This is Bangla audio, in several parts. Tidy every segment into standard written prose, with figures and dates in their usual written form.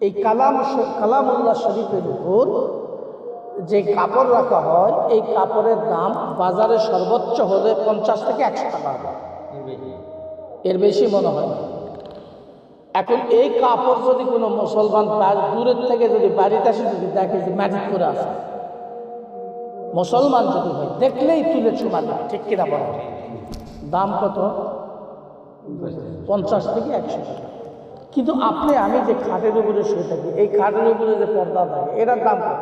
এই কালামুল্লাহ শরীফের উপর যে কাপড় রাখা হয়, এই কাপড়ের দাম বাজারে সর্বোচ্চ হলে 50 থেকে 100 টাকা হবে, এর বেশি মনে হয় না। এখন এই কাপড় যদি কোনো মুসলমান দূরের থেকে যদি বাড়িতে আসে, যদি দেখে যে ম্যাজিক করে আসে, মুসলমান যদি হয়, দেখলেই তুলে চুমা দেয়, ঠিক কিনা বলে? দাম কত? 50 থেকে 100 টাকা। কিন্তু আপনি আমি যে খাটের উপরে শুয়ে থাকি, এই খাটের উপরে যে পর্দা থাকে, এটার দাম কত?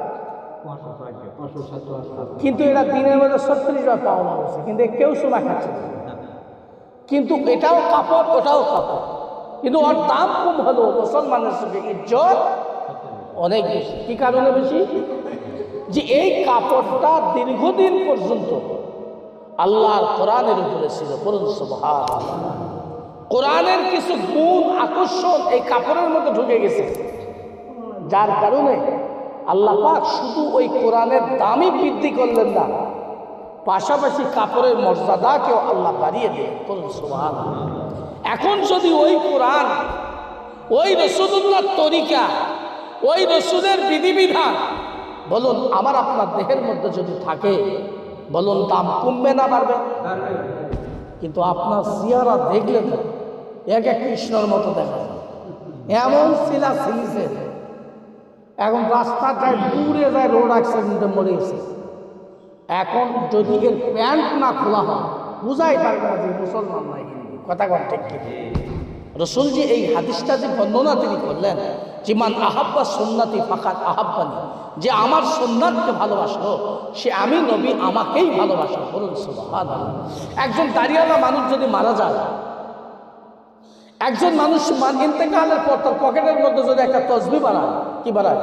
কিন্তু এরা দিনের মধ্যে 36 বার পাওনা হচ্ছে, কিন্তু কেউ সোনা খাচ্ছে না। কিন্তু এটাও কাপড়, ওটাও কাপড়, কিন্তু ওর দাম কম হলো। মুসলমানের সঙ্গে ইজ্জত অনেক বেশি। কি কারণে বেশি? যে এই কাপড়টা দীর্ঘদিন পর্যন্ত আল্লাহর কোরআনের উপরে ছিল। বলুন সুবহানাল্লাহ। কোরআনের কিছু গুণ, আকর্ষণ এই কাপড়ের মধ্যে ঢুকে গেছে, যার কারণে আল্লাহ পাক শুধু ওই কোরআনের দামই বৃদ্ধি করলেন না, পাশাপাশি কাপড়ের মর্যাদাকেও আল্লাহ বাড়িয়ে দিলেন। বলুন সুবহানাল্লাহ। এখন যদি ওই কোরআন, ওই রাসূলুল্লাহর তরিকা, ওই রাসূলের বিধিবিধান, বলুন আমার আপনার দেহের মধ্যে যদি থাকে, বলুন দাম কমবে না বাড়বে? কিন্তু আপনার চেহারা দেখলে তো এক এক কৃষ্ণর মতো দেখা যায়, এমন শিলা ছিঁড়ছে। এখন রাস্তা যায়, দূরে যায়, রোড অ্যাক্সিডেন্টে মরে গেছে। এখন যদি এর প্যান্ট না খোলা হয়, বুঝাই পারবে না যে মুসলমান নাই হিন্দু। কথা কন ঠিক কি? রাসূলজি এই হাদিসটা যে বর্ণনা তিনি করলেন, যে মান আহাব্বা সুন্নতি ফাকাদ আহাব্বানি, যে আমার সুন্নাতকে ভালোবাসলো, সে আমি নবী আমাকেই ভালোবাসলো। বলুন সুবহানাল্লাহ। একজন দাড়িওয়ালা মানুষ যদি মারা যায়, একজন মানুষ ইন্তেকালের পর তার পকেটের মধ্যে যদি একটা তসবিহ বাড়ায়, কি বাড়ায়?